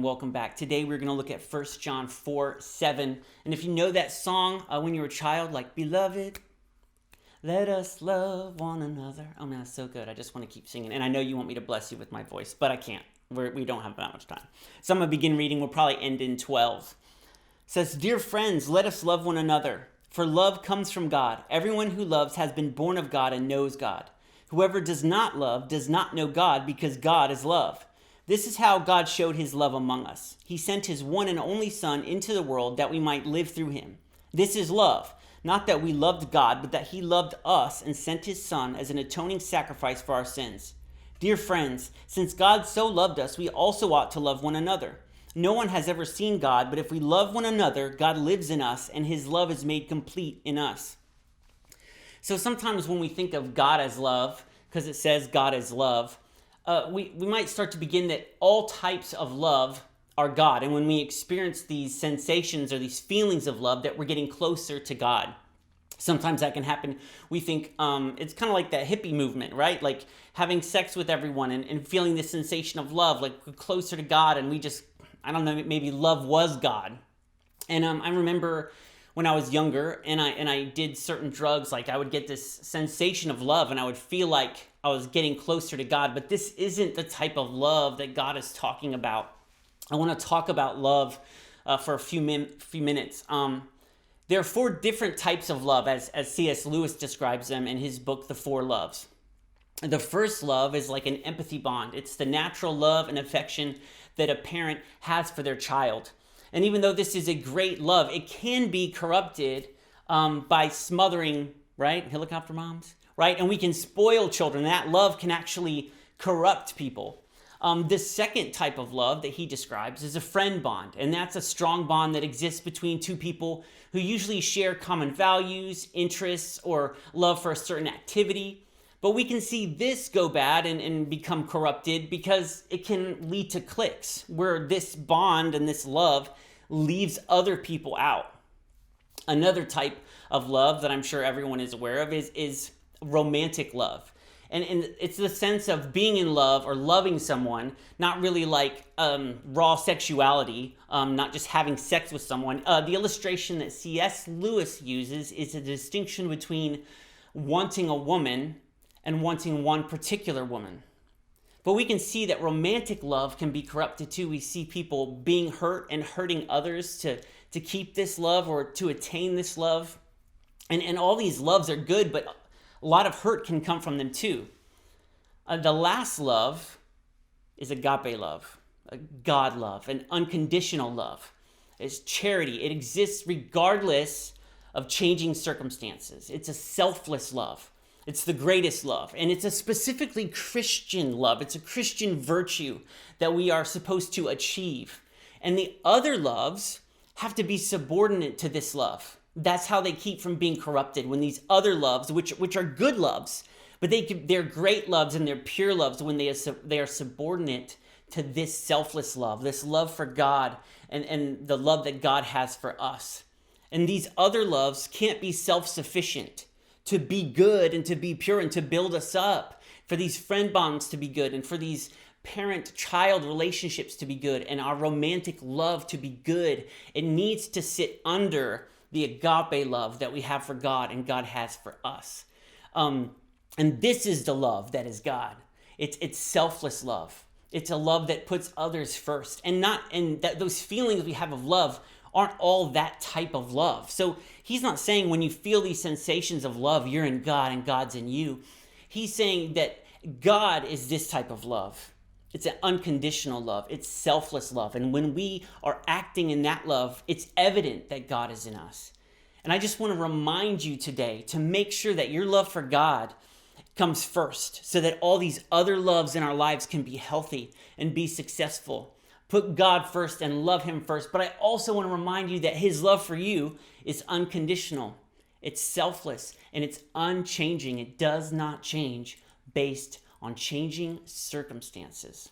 and welcome back. Today we're going to look at 1 John 4:7. And if you know that song when you were a child, like, Beloved, let us love one another. Oh man, that's so good. I just want to keep singing. And I know you want me to bless you with my voice, but I can't. We don't have that much time. So I'm going to begin reading. We'll probably end in 12. It says, Dear friends, let us love one another, for love comes from God. Everyone who loves has been born of God and knows God. Whoever does not love does not know God, because God is love. This is how God showed his love among us. He sent his one and only Son into the world that we might live through him. This is love, not that we loved God, but that he loved us and sent his Son as an atoning sacrifice for our sins. Dear friends, since God so loved us, we also ought to love one another. No one has ever seen God, but if we love one another, God lives in us, and his love is made complete in us. So sometimes when we think of God as love, because it says God is love, we might start to begin that all types of love are God. And when we experience these sensations or these feelings of love, that we're getting closer to God. Sometimes that can happen. We think it's kind of like that hippie movement, right? Like having sex with everyone and feeling this sensation of love, like we're closer to God, and we just, I don't know, maybe love was God. And I remember when I was younger and I did certain drugs, like I would get this sensation of love and I would feel like I was getting closer to God, but this isn't the type of love that God is talking about. I want to talk about love for a few minutes. There are 4 different types of love, as C.S. Lewis describes them in his book, The 4 Loves. The first love is like an empathy bond. It's the natural love and affection that a parent has for their child. And even though this is a great love, it can be corrupted by smothering, right? Helicopter moms, right? And we can spoil children. That love can actually corrupt people. The second type of love that he describes is a friend bond. And that's a strong bond that exists between 2 people who usually share common values, interests, or love for a certain activity. But we can see this go bad and become corrupted because it can lead to cliques where this bond and this love leaves other people out. Another type of love that I'm sure everyone is aware of is romantic love. And it's the sense of being in love or loving someone, not really like raw sexuality, not just having sex with someone. The illustration that C.S. Lewis uses is a distinction between wanting a woman and wanting one particular woman. But we can see that romantic love can be corrupted too. We see people being hurt and hurting others to keep this love or to attain this love. And all these loves are good, but a lot of hurt can come from them too. The last love is agape love, a God love, an unconditional love. It's charity. It exists regardless of changing circumstances. It's a selfless love. It's the greatest love. And it's a specifically Christian love. It's a Christian virtue that we are supposed to achieve. And the other loves have to be subordinate to this love. That's how they keep from being corrupted. When these other loves, which are good loves, but they're great loves and they're pure loves when they are subordinate to this selfless love, this love for God and the love that God has for us. And these other loves can't be self-sufficient to be good and to be pure and to build us up, for these friend bonds to be good and for these parent-child relationships to be good and our romantic love to be good. It needs to sit under the agape love that we have for God and God has for us. And this is the love that is God. It's selfless love. It's a love that puts others first, and that those feelings we have of love aren't all that type of love. So he's not saying when you feel these sensations of love, you're in God and God's in you. He's saying that God is this type of love. It's an unconditional love. It's selfless love. And when we are acting in that love, it's evident that God is in us. And I just want to remind you today to make sure that your love for God comes first, so that all these other loves in our lives can be healthy and be successful. Put God first and love him first. But I also want to remind you that his love for you is unconditional. It's selfless and it's unchanging. It does not change based on changing circumstances.